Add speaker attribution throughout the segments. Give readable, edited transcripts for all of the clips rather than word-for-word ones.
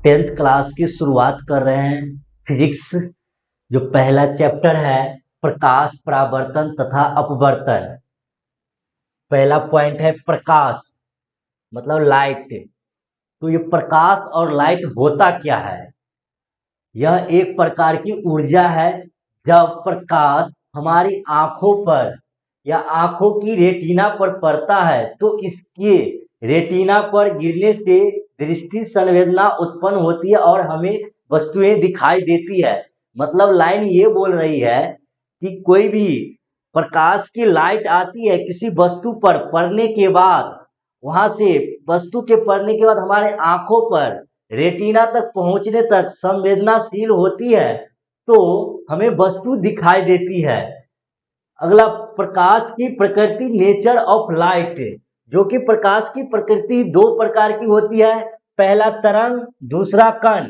Speaker 1: 10th class की शुरुआत कर रहे हैं। फिजिक्स जो पहला चैप्टर है, प्रकाश, परावर्तन तथा अपवर्तन। पहला पॉइंट है प्रकाश, मतलब लाइट। तो ये प्रकाश और लाइट होता क्या है? यह एक प्रकार की ऊर्जा है। जब प्रकाश हमारी आंखों पर या आंखों की रेटिना पर पड़ता है तो इसके रेटिना पर गिरने से दृष्टि संवेदना उत्पन्न होती है और हमें वस्तुएं दिखाई देती है। मतलब लाइन ये बोल रही है कि कोई भी प्रकाश की लाइट आती है किसी वस्तु पर पड़ने के बाद, वहां से वस्तु के पड़ने के बाद हमारे आंखों पर रेटिना तक पहुंचने तक संवेदनाशील होती है तो हमें वस्तु दिखाई देती है। अगला, प्रकाश की प्रकृति, नेचर ऑफ लाइट। जो कि प्रकाश की प्रकृति दो प्रकार की होती है। पहला तरंग, दूसरा कण।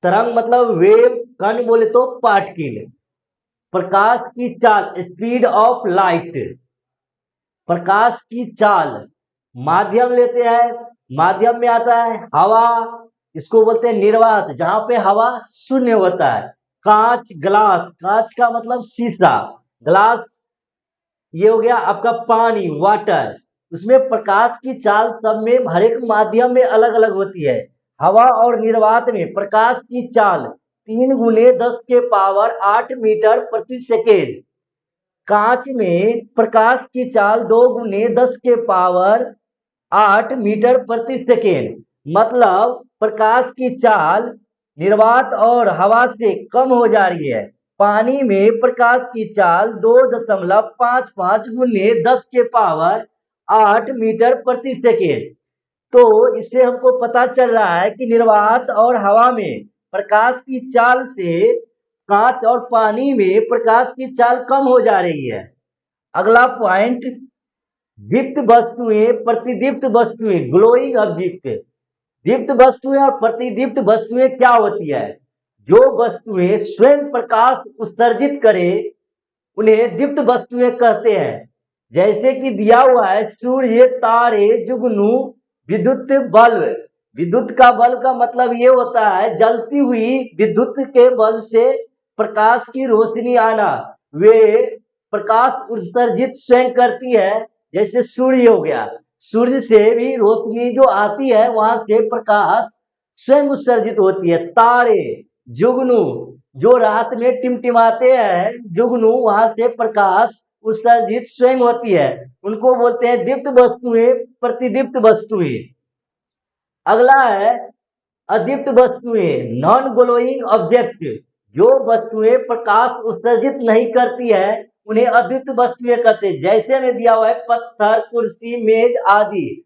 Speaker 1: तरंग मतलब वेव, कण बोले तो पार्टिकल। प्रकाश की चाल, स्पीड ऑफ लाइट। प्रकाश की चाल, माध्यम लेते हैं, माध्यम में आता है हवा, इसको बोलते हैं निर्वात, जहां पे हवा शून्य होता है। कांच, ग्लास, कांच का मतलब शीशा, ग्लास ये हो गया आपका पानी, वाटर। उसमें प्रकाश की चाल सब में हर एक माध्यम में अलग अलग होती है। हवा और निर्वात में प्रकाश की चाल 3 × 10⁸ मीटर प्रति सेकेंड। कांच में प्रकाश की चाल 2 × 10⁸ मीटर प्रति सेकेंड। मतलब प्रकाश की चाल निर्वात और हवा से कम हो जा रही है। पानी में प्रकाश की चाल 2.55 × 10⁸ मीटर प्रति सेकेंड। तो इससे हमको पता चल रहा है कि निर्वात और हवा में प्रकाश की चाल से कांच और पानी में प्रकाश की चाल कम हो जा रही है। अगला पॉइंट, दीप्त वस्तुएं, प्रतिदीप्त वस्तुएं, ग्लोइंग ऑब्जेक्ट। दीप्त वस्तुएं और प्रतिदीप्त वस्तुएं क्या होती है? जो वस्तुएं स्वयं प्रकाश उत्सर्जित करे उन्हें दीप्त वस्तुएं कहते हैं। जैसे कि दिया हुआ है सूर्य, तारे, जुगनू, विद्युत बल्ब। विद्युत का बल्ब का मतलब ये होता है जलती हुई विद्युत के बल्ब से प्रकाश की रोशनी आना। वे प्रकाश उत्सर्जित स्वयं करती है। जैसे सूर्य हो गया, सूर्य से भी रोशनी जो आती है वहां से प्रकाश स्वयं उत्सर्जित होती है। तारे, जुगनू जो रात में टिमटिमाते हैं, जुगनू, वहां से प्रकाश उत्सर्जित स्वयं होती है। उनको बोलते हैं दीप्त वस्तुएं, प्रतिदीप्त वस्तुएं। अगला है अदीप्त वस्तुएं, नॉन ग्लोइंग ऑब्जेक्ट। जो वस्तुएं प्रकाश उत्सर्जित नहीं करती है उन्हें अदीप्त वस्तुएं कहते हैं। जैसे में दिया हुआ है पत्थर, कुर्सी, मेज आदि।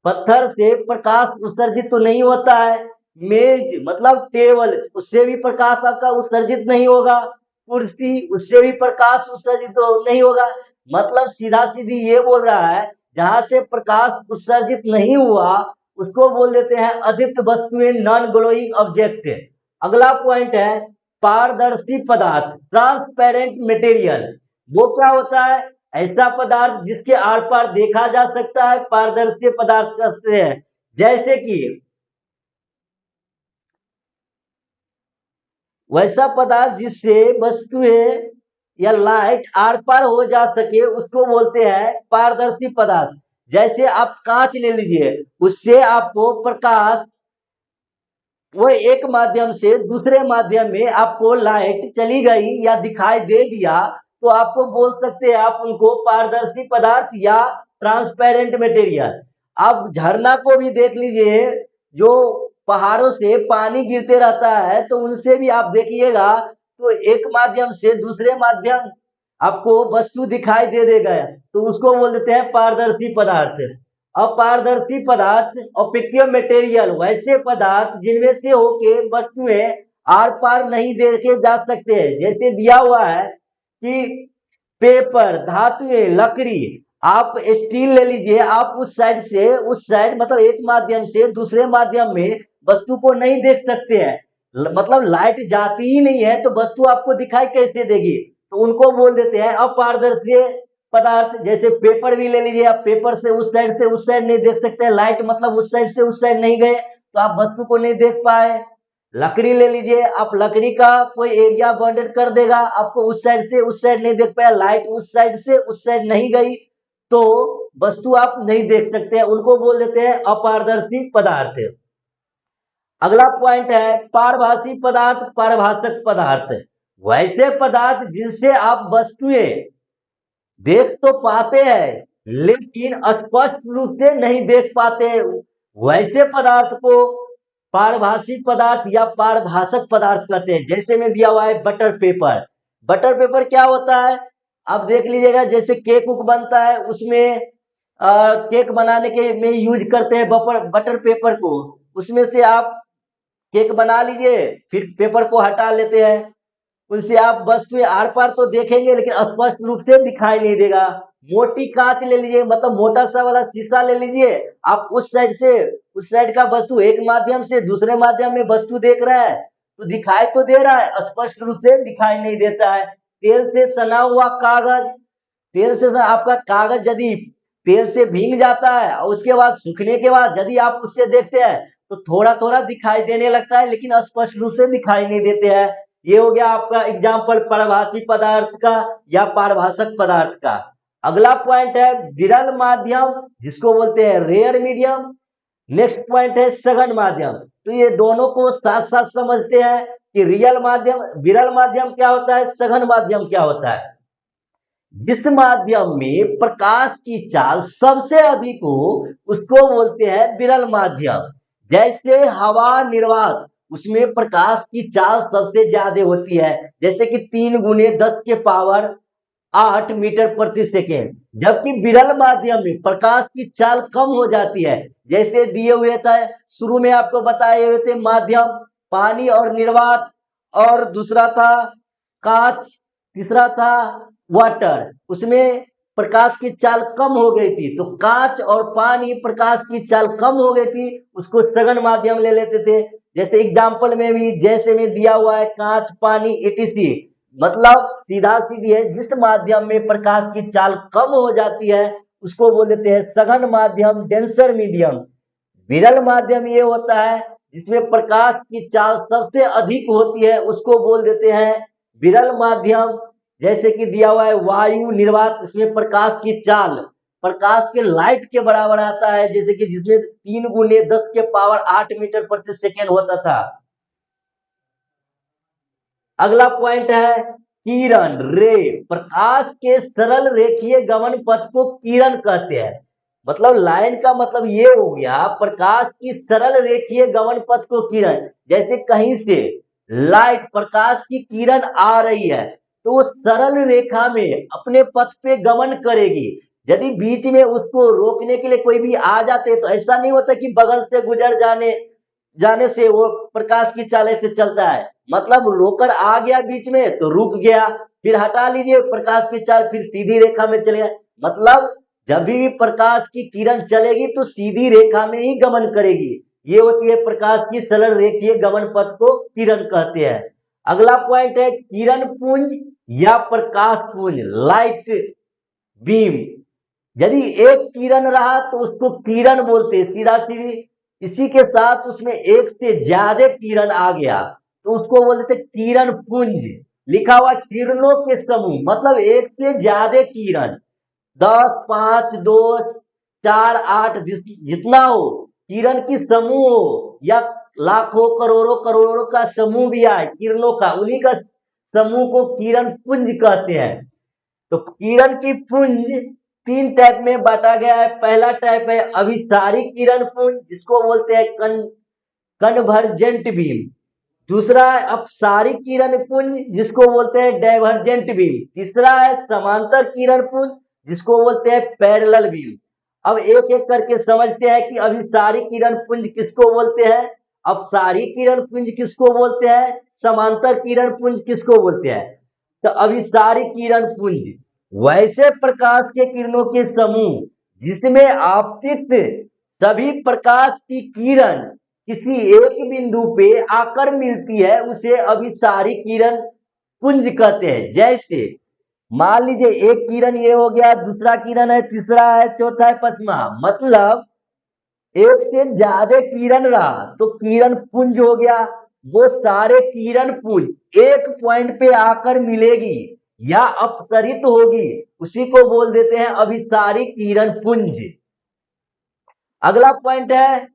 Speaker 1: पत्थर से प्रकाश उत्सर्जित तो नहीं होता है। मेज मतलब टेबल, उससे भी प्रकाश आपका उत्सर्जित नहीं होगा। कुर्सी, उससे भी प्रकाश उत्सर्जित तो नहीं होगा। मतलब सीधा सीधी ये बोल रहा है जहां से प्रकाश उत्सर्जित नहीं हुआ उसको बोल देते हैं अदीप्त वस्तुएं, नॉन ग्लोइंग ऑब्जेक्ट। अगला पॉइंट है पारदर्शी पदार्थ, ट्रांसपेरेंट मटेरियल। वो क्या होता है? ऐसा पदार्थ जिसके आर पार देखा जा सकता है, पारदर्शी पदार्थ कहते हैं। जैसे कि वैसा पदार्थ जिससे वस्तुएं या लाइट आर पार हो जा सके उसको बोलते हैं पारदर्शी पदार्थ। जैसे आप कांच ले लीजिए, उससे आपको प्रकाश वो एक माध्यम से दूसरे माध्यम में आपको लाइट चली गई या दिखाई दे दिया तो आपको बोल सकते हैं आप उनको पारदर्शी पदार्थ या ट्रांसपेरेंट मटेरियल। आप झरना को भी देख लीजिए, जो पहाड़ों से पानी गिरते रहता है तो उनसे भी आप देखिएगा तो एक माध्यम से दूसरे माध्यम आपको वस्तु दिखाई दे देगा, तो उसको बोल देते हैं पारदर्शी पदार्थ। अपारदर्शी पदार्थ, ऑप्टिकल मटेरियल, वैसे पदार्थ जिनमें से होके वस्तुएं आर पार नहीं देखे जा सकते हैं। जैसे दिया हुआ है कि पेपर, धातुएं, लकड़ी। आप स्टील ले लीजिए, आप उस साइड से उस साइड मतलब एक माध्यम से दूसरे माध्यम में वस्तु को नहीं देख सकते हैं। मतलब लाइट जाती ही नहीं है तो वस्तु आपको दिखाई कैसे देगी? तो उनको बोल देते हैं अपारदर्शी पदार्थ। जैसे पेपर भी ले लीजिए, आप पेपर से उस साइड नहीं देख सकते, लाइट मतलब उस साइड से उस साइड नहीं गए तो आप वस्तु को नहीं देख पाए। लकड़ी ले लीजिए, आप लकड़ी का कोई एरिया बाउंडेड कर देगा, आपको उस साइड से उस साइड नहीं देख पाया, लाइट उस साइड से उस साइड नहीं गई तो वस्तु आप नहीं देख सकते हैं, उनको बोल देते हैं अपारदर्शी पदार्थ। अगला पॉइंट है पारभासी पदार्थ, पारभाषक पदार्थ। वैसे पदार्थ जिनसे आप वस्तुएं देख तो पाते हैं लेकिन स्पष्ट रूप से नहीं देख पाते, वैसे पदार्थ को पारभासी पदार्थ या पारभाषक पदार्थ कहते हैं। जैसे में दिया हुआ है बटर पेपर। बटर पेपर क्या होता है आप देख लीजिएगा, जैसे केक उक बनता है उसमें केक बनाने के में यूज करते हैं बटर पेपर को, उसमें से आप केक बना लीजिए फिर पेपर को हटा लेते हैं, उनसे आप वस्तुएं आर पार तो देखेंगे लेकिन स्पष्ट रूप से दिखाई नहीं देगा। मोटी कांच ले लीजिए, मतलब मोटा सा वाला शीशा ले लीजिए, आप उस साइड से उस साइड का वस्तु एक माध्यम से दूसरे माध्यम में वस्तु देख रहा है तो दिखाई तो दे रहा है, स्पष्ट रूप से दिखाई नहीं देता है। तेल से सना हुआ कागज, तेल से आपका कागज यदि तेल से भीग जाता है और उसके बाद सूखने के बाद यदि आप उससे देखते हैं तो थोड़ा थोड़ा दिखाई देने लगता है लेकिन स्पष्ट रूप से दिखाई नहीं देते हैं। ये हो गया आपका एग्जाम्पल पारभासी पदार्थ का या पारभाषक पदार्थ का। अगला पॉइंट है विरल माध्यम, जिसको बोलते हैं रेयर मीडियम। नेक्स्ट पॉइंट है सघन माध्यम। तो ये दोनों को साथ साथ समझते हैं कि रियल माध्यम विरल माध्यम क्या होता है, सघन माध्यम क्या होता है। जिस माध्यम में प्रकाश की चाल सबसे अधिक हो उसको बोलते हैं विरल माध्यम। जैसे हवा निर्वात, उसमें प्रकाश की चाल सबसे ज्यादा होती है, जैसे कि 3 × 10⁸ मीटर प्रति सेकेंड। जबकि विरल माध्यम में प्रकाश की चाल कम हो जाती है। जैसे दिए हुए था शुरू में आपको बताए हुए थे माध्यम पानी और निर्वात, और दूसरा था कांच, तीसरा था वाटर, उसमें प्रकाश की चाल कम हो गई थी तो कांच और पानी प्रकाश की चाल कम हो गई थी, उसको सघन माध्यम ले लेते थे। जैसे एग्जाम्पल में भी जैसे में दिया हुआ है कांच पानी etc, मतलब सीधा सीधी है, जिस माध्यम में प्रकाश की चाल कम हो जाती है उसको बोल देते हैं सघन माध्यम, डेंसर मीडियम। विरल माध्यम ये होता है जिसमें प्रकाश की चाल सबसे अधिक होती है, उसको बोल देते हैं विरल माध्यम। जैसे कि दिया हुआ है वायु निर्वात, इसमें प्रकाश की चाल प्रकाश के लाइट के बराबर आता है, जैसे कि जिसमें 3 × 10⁸ मीटर प्रति सेकेंड होता था। अगला पॉइंट है किरण रे। प्रकाश के सरल रेखीय गमन पथ को किरण कहते हैं। मतलब लाइन का मतलब ये हो गया प्रकाश की सरल रेखीय गमन पथ को किरण। जैसे कहीं से लाइट प्रकाश की किरण आ रही है तो वो सरल रेखा में अपने पथ पे गमन करेगी। यदि बीच में उसको रोकने के लिए कोई भी आ जाते तो ऐसा नहीं होता कि बगल से गुजर जाने से वो प्रकाश की चाल से चलता है, मतलब रोकर आ गया बीच में तो रुक गया, फिर हटा लीजिए प्रकाश की चाल फिर सीधी रेखा में चले गए। मतलब जब भी प्रकाश की किरण चलेगी तो सीधी रेखा में ही गमन करेगी। ये होती है प्रकाश की सरल रेखीय गमन पथ को किरण कहते हैं। अगला पॉइंट है किरण पुंज या प्रकाश पुंज, लाइट बीम। यदि एक किरण रहा तो उसको किरण बोलते हैं सीधा सीधी, इसी के साथ उसमें एक से ज्यादा किरण आ गया तो उसको बोलते थे किरण पुंज। लिखा हुआ किरणों के समूह, मतलब एक से ज्यादा किरण 10 5 2 4 8 जितना हो, किरण की समूह हो या लाखों करोड़ों करोड़ों का समूह भी आए किरणों का, उन्हीं का समूह को किरण पुंज कहते हैं। तो किरण की पुंज 3 टाइप में बांटा गया है। पहला टाइप है अभिसारी किरण पुंज, जिसको बोलते हैं कन्वर्जेंट बीम। दूसरा है अपसारी किरण पुंज, जिसको बोलते हैं डाइवर्जेंट बीम। तीसरा है समांतर किरण पुंज, जिसको बोलते हैं पैरेलल बीम। अब एक एक करके समझते हैं कि अभिसारी किरण पुंज किसको बोलते हैं, अपसारी किरण पुंज किसको बोलते हैं, समांतर किरण पुंज किसको बोलते हैं। तो अभिसारी किरण पुंज वैसे प्रकाश के किरणों के समूह जिसमें आपतित सभी प्रकाश की किरण किसी एक बिंदु पे आकर मिलती है उसे अभिसारी किरण पुंज कहते हैं। जैसे मान लीजिए एक किरण ये हो गया, दूसरा किरण है, तीसरा है, चौथा है, पांचवा, मतलब एक से ज्यादा किरण रहा तो किरण पुंज हो गया। वो सारे किरण पुंज एक पॉइंट पे आकर मिलेगी या अपसरित होगी, उसी को बोल देते हैं अभिसारी किरण पुंज। अगला पॉइंट है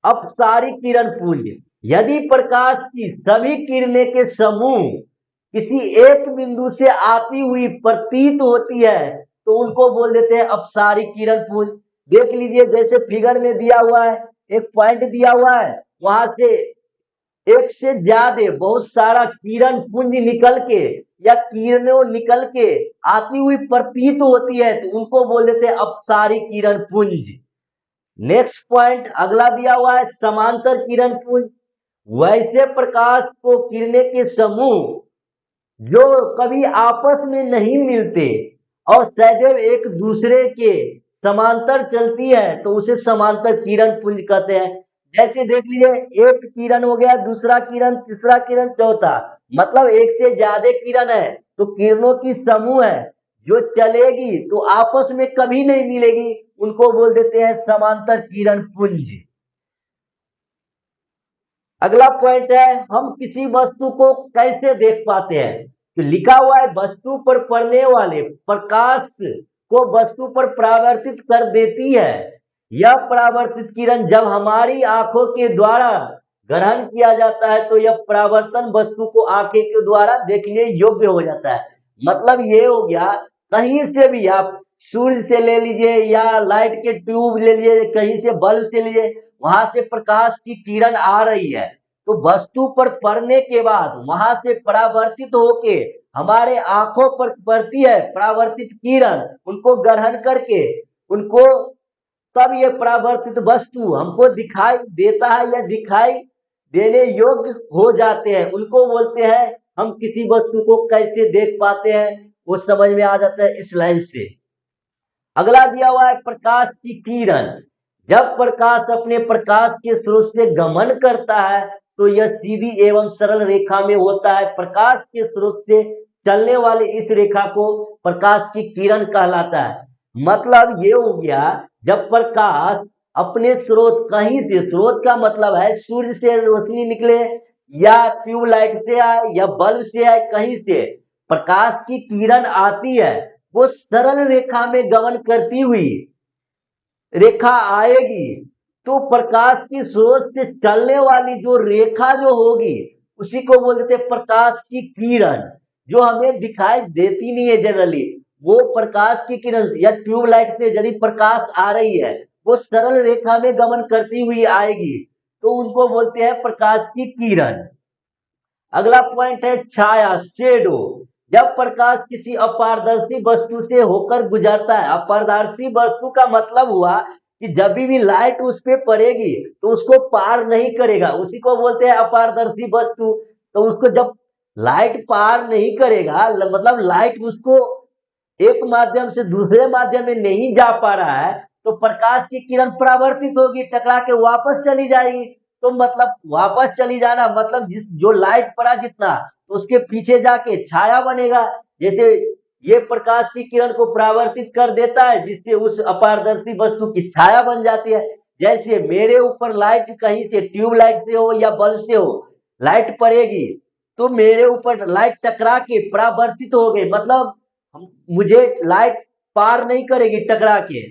Speaker 1: अपसारी किरण पुंज। यदि प्रकाश की सभी किरणें के समूह किसी एक बिंदु से आती हुई प्रतीत होती है तो उनको बोल देते हैं अपसारी किरण पुंज। देख लीजिए जैसे फिगर में दिया हुआ है, एक पॉइंट दिया हुआ है, वहां से एक से ज्यादा बहुत सारा किरण पुंज निकल के या किरणों निकल के आती हुई प्रतीत होती है तो उनको बोल देते हैं अपसारी किरण पुंज। नेक्स्ट पॉइंट अगला दिया हुआ है समांतर किरण पुंज। वैसे प्रकाश को किरणें के समूह जो कभी आपस में नहीं मिलते और सदैव एक दूसरे के समांतर चलती है तो उसे समांतर किरण पुंज कहते हैं। जैसे देख लीजिए एक किरण हो गया, दूसरा किरण, तीसरा किरण, चौथा, मतलब एक से ज्यादा किरण है तो किरणों की समूह है जो चलेगी तो आपस में कभी नहीं मिलेगी, उनको बोल देते हैं समांतर किरण पुंज। अगला पॉइंट है हम किसी वस्तु को कैसे देख पाते हैं। तो लिखा हुआ है वस्तु पर पड़ने वाले प्रकाश को वस्तु पर परावर्तित कर देती है। यह परावर्तित किरण जब हमारी आंखों के द्वारा ग्रहण किया जाता है तो यह परावर्तन वस्तु को आंखें के द्वारा देखने योग्य हो जाता है। मतलब ये हो गया कहीं से भी आप सूर्य से ले लीजिए या लाइट के ट्यूब ले लीजिए, कहीं से बल्ब से लीजिए, वहां से प्रकाश की किरण आ रही है तो वस्तु पर पड़ने के बाद वहां से परावर्तित होके हमारे आंखों पर पड़ती है परावर्तित किरण, उनको ग्रहण करके उनको तब ये परावर्तित वस्तु हमको दिखाई देता है या दिखाई देने योग्य हो जाते हैं, उनको बोलते हैं हम किसी वस्तु को कैसे देख पाते हैं, वो समझ में आ जाता है इस लाइन से। अगला दिया हुआ है प्रकाश की किरण। जब प्रकाश अपने प्रकाश के स्रोत से गमन करता है तो यह सीधी एवं सरल रेखा में होता है। प्रकाश के स्रोत से चलने वाली इस रेखा को प्रकाश की किरण कहलाता है। मतलब ये हो गया जब प्रकाश अपने स्रोत कहीं से, स्रोत का मतलब है सूर्य से रोशनी निकले या ट्यूबलाइट से आए या बल्ब से आए, कहीं से प्रकाश की किरण आती है वो सरल रेखा में गमन करती हुई रेखा आएगी तो प्रकाश की स्रोत से चलने वाली जो रेखा जो होगी उसी को बोल देते हैं प्रकाश की किरण, जो हमें दिखाई देती नहीं है जनरली। वो प्रकाश की किरण या ट्यूबलाइट से यदि प्रकाश आ रही है वो सरल रेखा में गमन करती हुई आएगी तो उनको बोलते हैं प्रकाश की किरण। अगला पॉइंट है छाया, शेडो। जब प्रकाश किसी अपारदर्शी वस्तु से होकर गुजरता है, अपारदर्शी वस्तु का मतलब हुआ कि जब भी लाइट उस पे पड़ेगी तो उसको पार नहीं करेगा, उसी को बोलते हैं अपारदर्शी वस्तु। तो उसको जब लाइट पार नहीं करेगा मतलब लाइट उसको एक माध्यम से दूसरे माध्यम में नहीं जा पा रहा है तो प्रकाश की किरण परावर्तित होगी, टकरा के वापस चली जाएगी। तो मतलब वापस चली जाना मतलब जिस जो लाइट पड़ा जितना तो उसके पीछे जाके छाया बनेगा। जैसे ये प्रकाश की किरण को परावर्तित कर देता है जिससे उस अपारदर्शी वस्तु की छाया बन जाती है। जैसे मेरे ऊपर लाइट कहीं से ट्यूबलाइट से हो या बल्ब से हो लाइट पड़ेगी तो मेरे ऊपर लाइट टकरा के परावर्तित हो गई, मतलब मुझे लाइट पार नहीं करेगी, टकरा के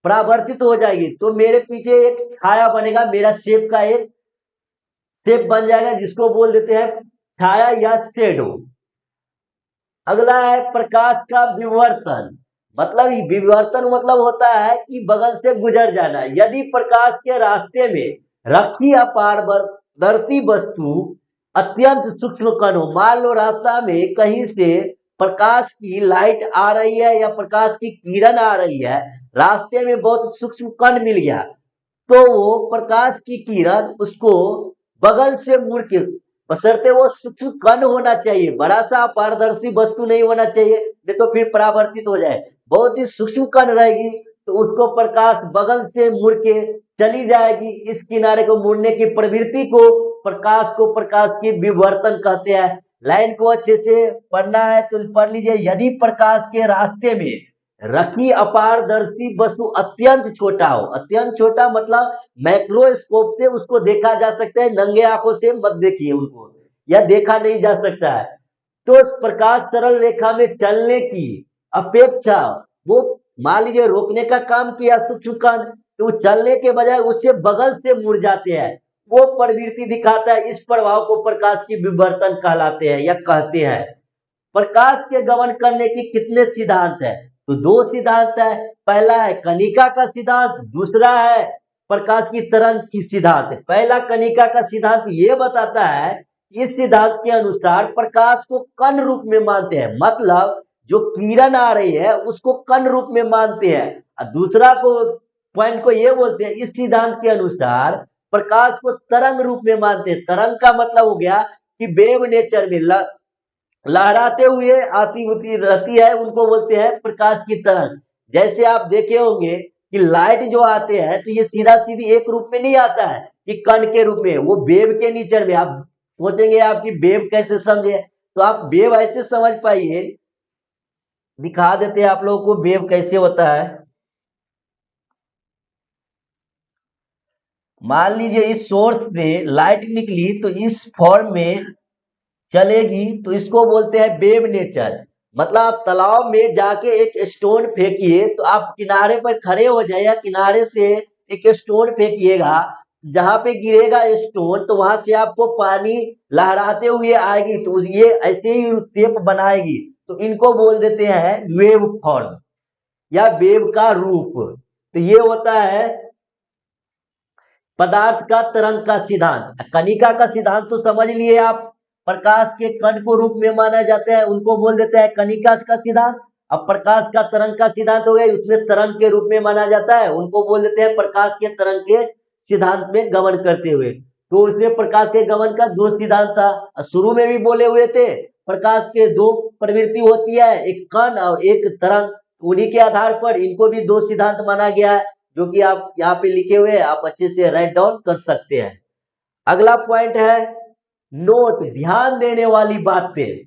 Speaker 1: परावर्तित हो जाएगी तो मेरे पीछे एक छाया बनेगा, मेरा शेप का एक शेप बन जाएगा जिसको बोल देते हैं छाया या शेडो। अगला है प्रकाश का विवर्तन। मतलब विवर्तन मतलब होता है कि बगल से गुजर जाना। यदि प्रकाश के रास्ते में रखी अपारदर्शी वस्तु अत्यंत सूक्ष्म कण हो, मान लो रास्ता में कहीं से प्रकाश की लाइट आ रही है या प्रकाश की किरण आ रही है, रास्ते में बहुत सूक्ष्म कण मिल गया तो वो प्रकाश की किरण उसको बगल से मुड़ के, बशर्ते वो सूक्ष्म कण होना चाहिए, बड़ा सा पारदर्शी वस्तु नहीं होना चाहिए नहीं तो फिर परावर्तित हो जाए, बहुत ही सूक्ष्म कण रहेगी तो उसको प्रकाश बगल से मुड़ के चली जाएगी। इस किनारे को मुड़ने की प्रवृत्ति को प्रकाश की विवर्तन कहते हैं। लाइन को अच्छे से पढ़ना है तो पढ़ लीजिए। यदि प्रकाश के रास्ते में रखी अपारदर्शी वस्तु अत्यंत छोटा हो, अत्यंत छोटा मतलब माइक्रोस्कोप से उसको देखा जा सकता है, नंगे आंखों से मत देखिए उनको, या देखा नहीं जा सकता है। तो इस प्रकाश सरल रेखा में चलने की अपेक्षा वो मान लीजिए रोकने का काम किया सूक्ष्म कण, तो वो चलने के बजाय उससे बगल से मुड़ जाते हैं, वो प्रवृत्ति दिखाता है। इस प्रभाव को प्रकाश की विवर्तन कहलाते हैं या कहते हैं। प्रकाश के गमन करने के कितने सिद्धांत है? तो दो सिद्धांत है। पहला है कणिका का सिद्धांत, दूसरा है प्रकाश की तरंग की सिद्धांत। पहला कणिका का सिद्धांत ये बताता है, इस सिद्धांत के अनुसार प्रकाश को कण रूप में मानते हैं, मतलब जो किरण आ रही है उसको कण रूप में मानते हैं। और दूसरा को पॉइंट को ये बोलते हैं, इस सिद्धांत के अनुसार प्रकाश को तरंग रूप में मानते हैं। तरंग का मतलब हो गया कि वेव नेचर में लहराते हुए आती होती रहती है, उनको बोलते हैं प्रकाश की तरंग। जैसे आप देखे होंगे कि लाइट जो आते हैं तो ये सीधा सीधी एक रूप में नहीं आता है कि कण के रूप में, वो वेव के नेचर में। आप सोचेंगे आपकी वेव कैसे समझे, तो आप वेव ऐसे समझ पाइए, दिखा देते हैं आप लोगों को वेव कैसे होता है। मान लीजिए इस सोर्स से लाइट निकली तो इस फॉर्म में चलेगी, तो इसको बोलते हैं वेव नेचर। मतलब आप तालाब में जाके एक स्टोन फेंकिए, तो आप किनारे पर खड़े हो जाए या किनारे से एक स्टोन फेंकिएगा, जहां पे गिरेगा स्टोन तो वहां से आपको पानी लहराते हुए आएगी, तो ये ऐसे ही शेप बनाएगी। तो इनको बोल देते हैं वेव फॉर्म या वेव का रूप। तो ये होता है पदार्थ का तरंग का सिद्धांत। कणिका का सिद्धांत तो समझ लिए आप, प्रकाश के कण को रूप में माना जाता है, उनको बोल देते हैं कणिका का सिद्धांत। अब प्रकाश का तरंग का सिद्धांत हो गया, उसमें तरंग के रूप में माना जाता है, उनको बोल देते हैं प्रकाश के तरंग के सिद्धांत में गमन करते हुए। तो उसमें प्रकाश के गमन का दो सिद्धांत था, शुरू में भी बोले हुए थे। प्रकाश के दो प्रवृत्ति होती है, एक कण और एक तरंग। उन्हीं के आधार पर इनको भी दो सिद्धांत माना गया है, जो कि आप यहाँ पे लिखे हुए हैं, आप अच्छे से राइट डाउन कर सकते हैं। अगला पॉइंट है नोट, ध्यान देने वाली बातें।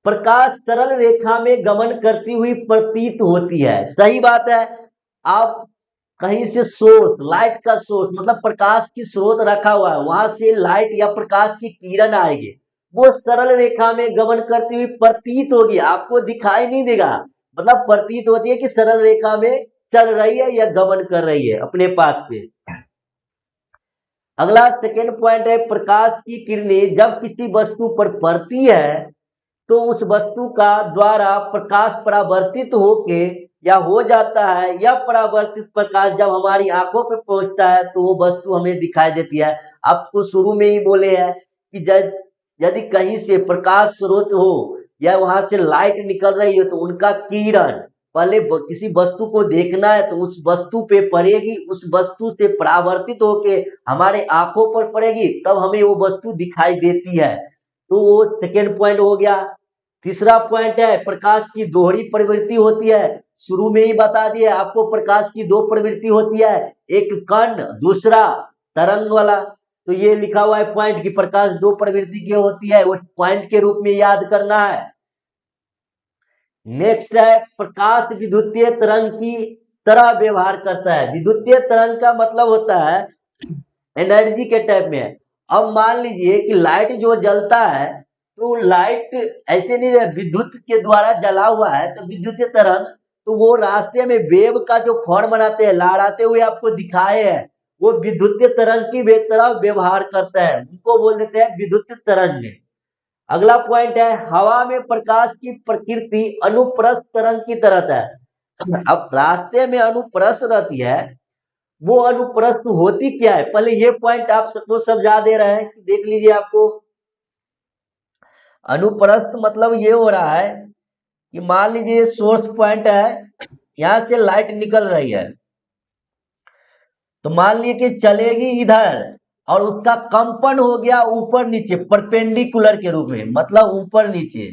Speaker 1: प्रकाश सरल रेखा में गमन करती हुई प्रतीत होती है, सही बात है। आप कहीं से सोर्स, लाइट का सोर्स मतलब प्रकाश की स्रोत रखा हुआ है, वहां से लाइट या प्रकाश की किरण आएगी, वो सरल रेखा में गमन करती हुई प्रतीत होगी, आपको दिखाई नहीं देगा। मतलब प्रतीत होती है कि सरल रेखा में चल रही है या गमन कर रही है अपने पाथ पे। अगला सेकेंड पॉइंट है, प्रकाश की किरणें जब किसी वस्तु पर पड़ती है तो उस वस्तु का द्वारा प्रकाश परावर्तित होके या हो जाता है, या परावर्तित प्रकाश जब हमारी आंखों पे पहुंचता है तो वो वस्तु हमें दिखाई देती है। आपको शुरू में ही बोले हैं कि यदि कहीं से प्रकाश स्रोत हो या वहां से लाइट निकल रही हो, तो उनका किरण पहले किसी वस्तु को देखना है तो उस वस्तु पे पड़ेगी, उस वस्तु से परावर्तित होके हमारे आंखों पर पड़ेगी, तब हमें वो वस्तु दिखाई देती है। तो वो सेकेंड पॉइंट हो गया। तीसरा पॉइंट है प्रकाश की दोहरी प्रवृत्ति होती है। शुरू में ही बता दिया आपको, प्रकाश की दो प्रवृत्ति होती है, एक कण, दूसरा तरंग वाला। तो ये लिखा हुआ है पॉइंट की प्रकाश दो प्रवृत्ति की होती है, वो पॉइंट के रूप में याद करना है। नेक्स्ट है प्रकाश विद्युतीय तरंग की तरह व्यवहार करता है। विद्युतीय तरंग का मतलब होता है एनर्जी के टाइप में है। अब मान लीजिए कि लाइट जो जलता है, तो लाइट ऐसे नहीं है, विद्युत के द्वारा जला हुआ है, तो विद्युतीय तरंग, तो वो रास्ते में वेव का जो फॉर्म बनाते हैं, लहराते हुए आपको दिखाए हैं, वो विद्युतीय तरंग की तरह व्यवहार करता है, उनको बोल देते हैं विद्युतीय तरंग में। अगला पॉइंट है हवा में प्रकाश की प्रकृति अनुप्रस्थ तरंग की तरह है। अब रास्ते में अनुप्रस्थ रहती है, वो अनुप्रस्थ होती क्या है, पहले ये पॉइंट आप सबको समझा दे रहे हैं कि देख लीजिए। आपको अनुप्रस्थ मतलब ये हो रहा है कि मान लीजिए सोर्स पॉइंट है, यहां से लाइट निकल रही है, तो मान लीजिए कि चलेगी इधर और उसका कंपन हो गया ऊपर नीचे परपेंडिकुलर के रूप में, मतलब ऊपर नीचे,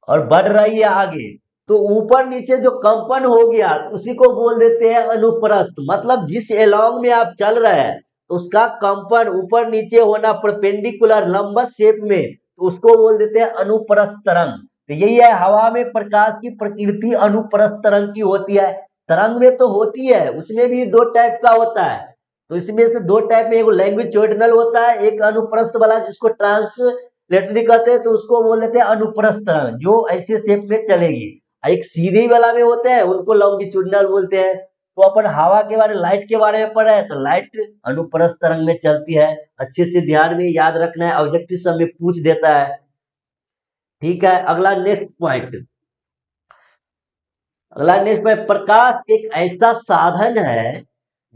Speaker 1: और बढ़ रही है आगे, तो ऊपर नीचे जो कंपन हो गया उसी को बोल देते हैं अनुप्रस्थ। मतलब जिस एलॉन्ग में आप चल रहे हैं तो उसका कंपन ऊपर नीचे होना परपेंडिकुलर लंबवत शेप में, तो उसको बोल देते हैं अनुप्रस्थ तरंग। तो यही है, हवा में प्रकाश की प्रकृति अनुप्रस्थ तरंग की होती है। तरंग में तो होती है, उसमें भी दो टाइप का होता है। तो इसमें से दो टाइप में, एक लैंग्वेजोइडल होता है, एक अनुप्रस्थ वाला जिसको ट्रांसलेटरी कहते हैं, तो उसको बोल देते हैं अनुप्रस्थ तरंग, जो ऐसे शेप में चलेगी। एक सीधे वाला में होते हैं, उनको लॉन्गिट्यूडिनल बोलते हैं। तो अपन हवा के बारे, लाइट के बारे में पढ़े हैं, तो लाइट अनुप्रस्थ तरंग में चलती है। अच्छे से ध्यान में याद रखना है, ऑब्जेक्टिव सब में पूछ देता है। ठीक है, अगला नेक्स्ट पॉइंट। अगला नेक्स्ट पॉइंट, प्रकाश एक ऐसा साधन है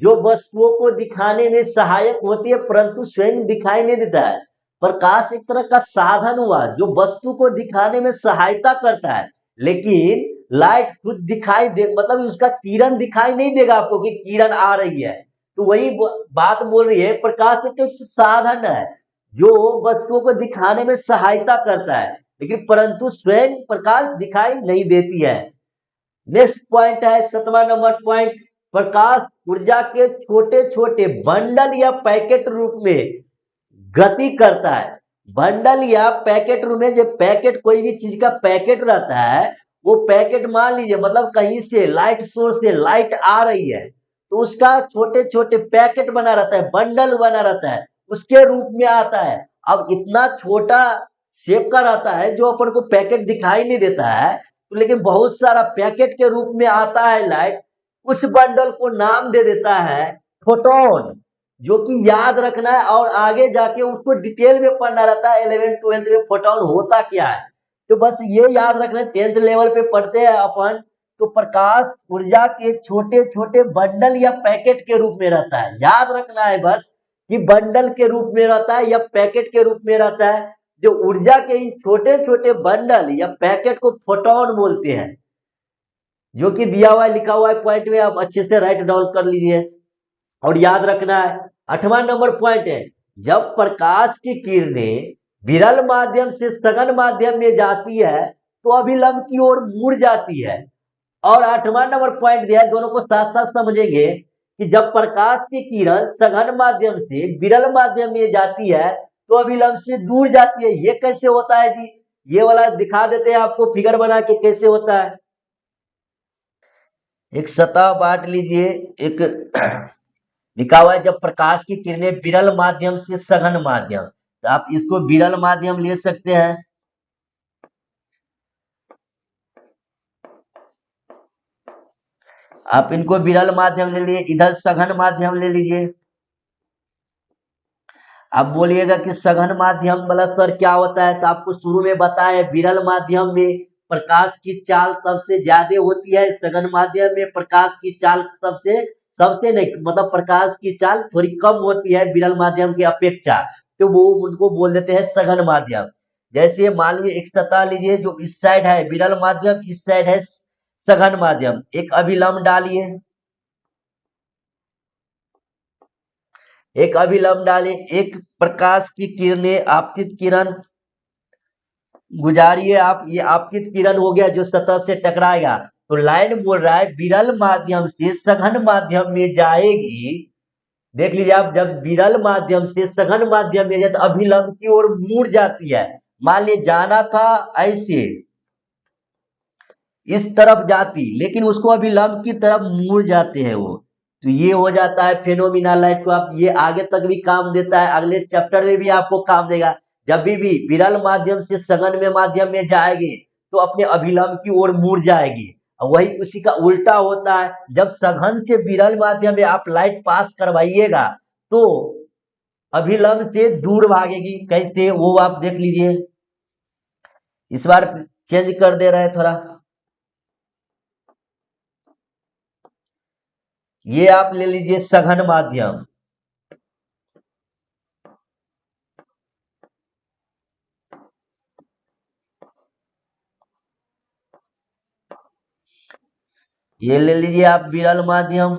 Speaker 1: जो वस्तुओं को दिखाने में सहायक होती है, परंतु स्वयं दिखाई नहीं देता है। प्रकाश एक तरह का साधन हुआ जो वस्तु को दिखाने में सहायता करता है, लेकिन लाइट खुद दिखाई दे, मतलब उसका किरण दिखाई नहीं देगा आपको कि किरण आ रही है। तो वही बात बोल रही है, प्रकाश एक ऐसा साधन है जो वस्तुओं को दिखाने में सहायता करता है, लेकिन परंतु स्वयं प्रकाश दिखाई नहीं देती है। नेक्स्ट पॉइंट है 7वां नंबर पॉइंट, प्रकाश ऊर्जा के छोटे छोटे बंडल या पैकेट रूप में गति करता है। बंडल या पैकेट रूप में, जब पैकेट, कोई भी चीज का पैकेट रहता है, वो पैकेट मान लीजिए, मतलब कहीं से लाइट सोर्स से लाइट आ रही है, तो उसका छोटे छोटे पैकेट बना रहता है, बंडल बना रहता है, उसके रूप में आता है। अब इतना छोटा शेप का रहता है जो अपन को पैकेट दिखाई नहीं देता है, तो लेकिन बहुत सारा पैकेट के रूप में आता है लाइट। उस बंडल को नाम दे देता है फोटोन, जो कि याद रखना है और आगे जाके उसको डिटेल में पढ़ना रहता है 11th 12th में फोटोन होता क्या है। तो बस ये याद रखना, 10th लेवल पे पढ़ते हैं अपन। तो प्रकाश ऊर्जा के छोटे छोटे बंडल या पैकेट के रूप में रहता है, याद रखना है बस कि बंडल के रूप में रहता है या पैकेट के रूप में रहता है। जो ऊर्जा के इन छोटे छोटे बंडल या पैकेट को फोटोन बोलते हैं, जो कि दिया हुआ है, लिखा हुआ है पॉइंट में, आप अच्छे से राइट डाउन कर लीजिए और याद रखना है। 8वां नंबर पॉइंट है, जब प्रकाश की किरणें विरल माध्यम से सघन माध्यम में जाती है तो अभिलंब की ओर मुड़ जाती है। और 8वां नंबर पॉइंट दिया है, दोनों को साथ साथ समझेंगे कि जब प्रकाश की किरण सघन माध्यम से विरल माध्यम में जाती है तो अभिलंब से दूर जाती है। ये कैसे होता है जी, ये वाला दिखा देते हैं आपको फिगर बना के कैसे होता है। एक सतह बांट लीजिए, एक लिखा हुआ है, जब प्रकाश की किरणें विरल माध्यम से सघन माध्यम, तो आप इसको विरल माध्यम ले सकते हैं। आप इनको विरल माध्यम ले लिए, इधर सघन माध्यम ले लीजिए। आप बोलिएगा कि सघन माध्यम वाला सर क्या होता है, तो आपको शुरू में बताया, विरल माध्यम में प्रकाश की चाल सबसे ज्यादा होती है, सघन माध्यम में प्रकाश की चाल सबसे सबसे नहीं, मतलब प्रकाश की चाल थोड़ी कम होती है विरल माध्यम की अपेक्षा, तो वो उनको बोल देते हैं सघन माध्यम। जैसे मान लीजिए एक सतह लीजिए, जो इस साइड है विरल माध्यम, इस साइड है सघन माध्यम। एक अभिलंब डालिए, एक अभिलंब डालिए, एक प्रकाश की किरणें, आपतित किरण गुजारिए आप, ये आपतित किरण हो गया जो सतह से टकराएगा। तो लाइन बोल रहा है विरल माध्यम से सघन माध्यम में जाएगी। देख लीजिए आप, जब विरल माध्यम से सघन माध्यम में जाए तो अभिलंब की ओर मुड़ जाती है। मान लीजिए जाना था ऐसे, इस तरफ जाती, लेकिन उसको अभिलंब की तरफ मुड़ जाते हैं वो। तो ये हो जाता है फेनोमिना लाइट को। आप ये आगे तक भी काम देता है, अगले चैप्टर में भी आपको काम देगा। जब भी विरल माध्यम से सघन में माध्यम में जाएगी तो अपने अभिलंब की ओर मुड़ जाएगी। और वही उसी का उल्टा होता है, जब सघन से विरल माध्यम में आप लाइट पास करवाइएगा तो अभिलंब से दूर भागेगी। कैसे, वो आप देख लीजिए। इस बार चेंज कर दे रहे हैं थोड़ा, ये आप ले लीजिए सघन माध्यम। ये ले लीजिए आप विरल माध्यम।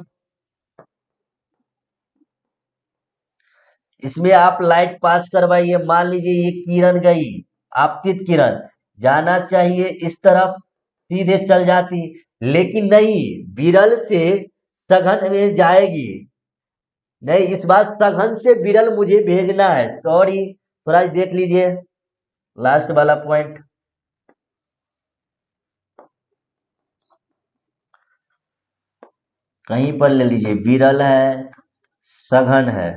Speaker 1: इसमें आप लाइट पास करवाइए, मान लीजिए ये किरण गई, आपतित किरण जाना चाहिए इस तरफ, सीधे चल जाती, लेकिन नहीं, विरल से सघन में जाएगी। नहीं, इस बार सघन से विरल मुझे भेजना है, सॉरी, थोड़ा देख लीजिए लास्ट वाला पॉइंट। कहीं पर ले लीजिए, विरल है, सघन है।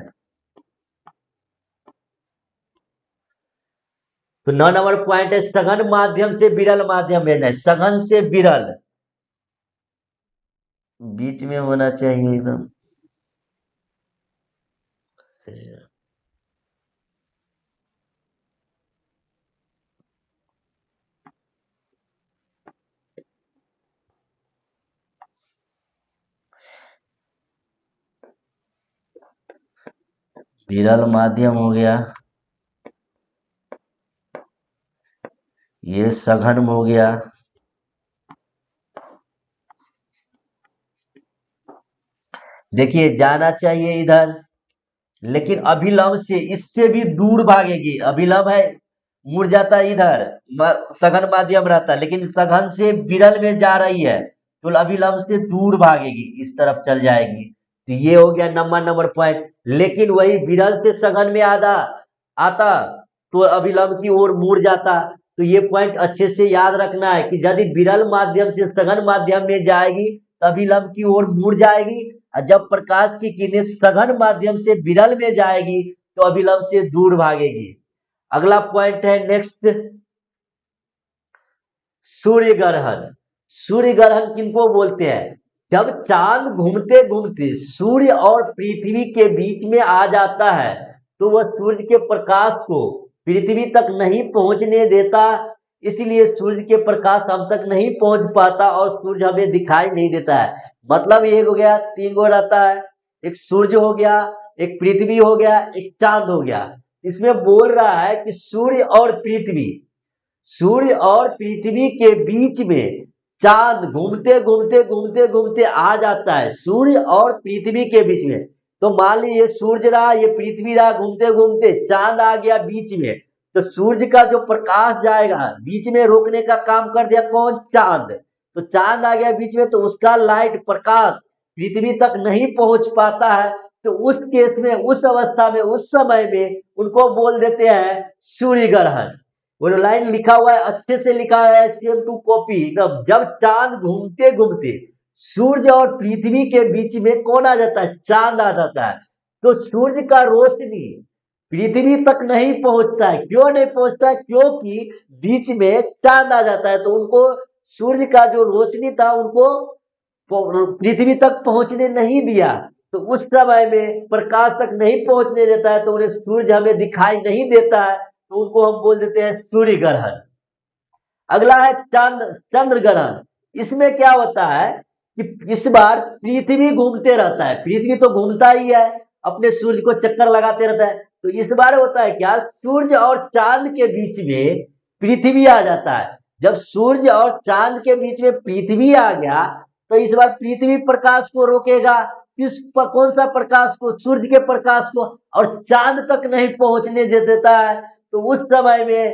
Speaker 1: तो 9 नंबर पॉइंट है, सघन माध्यम से विरल माध्यम भेजना है। सघन से विरल बीच में होना चाहिए एकदम। विरल माध्यम हो गया, ये सघन हो गया। देखिए जाना चाहिए इधर, लेकिन अभिलंब से इससे भी दूर भागेगी। अभिलंब है, मुड़ जाता है इधर, सघन माध्यम रहता है, लेकिन सघन से विरल में जा रही है तो अभिलंब से दूर भागेगी, इस तरफ चल जाएगी। तो ये हो गया नंबर पॉइंट। लेकिन वही विरल से सघन में आता तो अभिलंब की ओर मुड़ जाता। तो ये पॉइंट अच्छे से याद रखना है कि यदि विरल माध्यम से सघन माध्यम में जाएगी तो अभिलंब की ओर मुड़ जाएगी, और जब प्रकाश की किरणें सघन माध्यम से विरल में जाएगी तो अभिलंब से दूर भागेगी। अगला पॉइंट है नेक्स्ट, सूर्य ग्रहण। सूर्य ग्रहण किनको बोलते हैं? जब चांद घूमते घूमते सूर्य और पृथ्वी के बीच में आ जाता है तो वह सूर्य के प्रकाश को पृथ्वी तक नहीं पहुंचने देता, इसलिए सूर्य के प्रकाश हम तक नहीं पहुंच पाता और सूर्य हमें दिखाई नहीं देता है। मतलब ये हो गया, तीन गो रहता है, एक सूर्य हो गया, एक पृथ्वी हो गया, एक चांद हो गया। इसमें बोल रहा है कि सूर्य और पृथ्वी के बीच में चांद घूमते घूमते घूमते घूमते आ जाता है, सूर्य और पृथ्वी के बीच में। तो मान लीजिए सूर्य रहा, ये पृथ्वी रहा, घूमते घूमते चांद आ गया बीच में, तो सूर्य का जो प्रकाश जाएगा बीच में रोकने का काम कर दिया कौन? चांद। तो चांद आ गया बीच में, तो उसका लाइट प्रकाश पृथ्वी तक नहीं पहुंच पाता है। तो उस केस में, उस अवस्था में, उस समय में उनको बोल देते हैं सूर्य ग्रहण। वो लाइन लिखा हुआ है, अच्छे से लिखा है, सेम टू कॉपी एकदम। जब चांद घूमते घूमते सूर्य और पृथ्वी के बीच में कौन आ जाता है? चांद आ जाता है। तो सूर्य का रोशनी पृथ्वी तक नहीं पहुंचता है। क्यों नहीं पहुंचता है? क्योंकि बीच में चांद आ जाता है, तो उनको सूर्य का जो रोशनी था उनको पृथ्वी तक पहुंचने नहीं दिया। तो उस समय में प्रकाश तक नहीं पहुंचने देता है, तो उन्हें सूर्य हमें दिखाई नहीं देता है, तो उनको हम बोल देते हैं सूर्य ग्रहण। अगला है चंद्र ग्रहण। इसमें क्या होता है कि इस बार पृथ्वी घूमते रहता है, पृथ्वी तो घूमता ही है, अपने सूर्य को चक्कर लगाते रहता है। तो इस बार होता है क्या, सूर्य और चांद के बीच में पृथ्वी आ जाता है। जब सूर्य और चांद के बीच में पृथ्वी आ गया तो इस बार पृथ्वी प्रकाश को रोकेगा। कौन सा प्रकाश को? सूर्य के प्रकाश को, और चांद तक नहीं पहुंचने दे देता है। तो उस समय में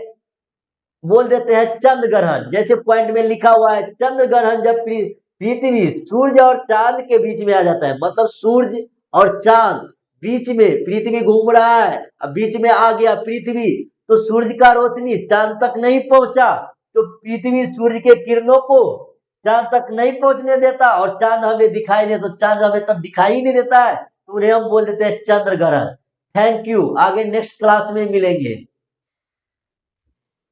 Speaker 1: बोल देते हैं चंद्र ग्रहण। जैसे पॉइंट में लिखा हुआ है, चंद्र ग्रहण जब पृथ्वी सूर्य और चांद के बीच में आ जाता है, मतलब सूर्य और चांद बीच में, पृथ्वी घूम रहा है, अब बीच में आ गया पृथ्वी, तो सूर्य का रोशनी चांद तक नहीं पहुंचा, तो पृथ्वी सूर्य के किरणों को चांद तक नहीं पहुंचने देता, और चांद हमें दिखाई नहीं, तो चांद हमें तब दिखाई ही नहीं देता है, तो उन्हें हम बोल देते हैं चंद्र ग्रहण। थैंक यू, आगे नेक्स्ट क्लास में मिलेंगे।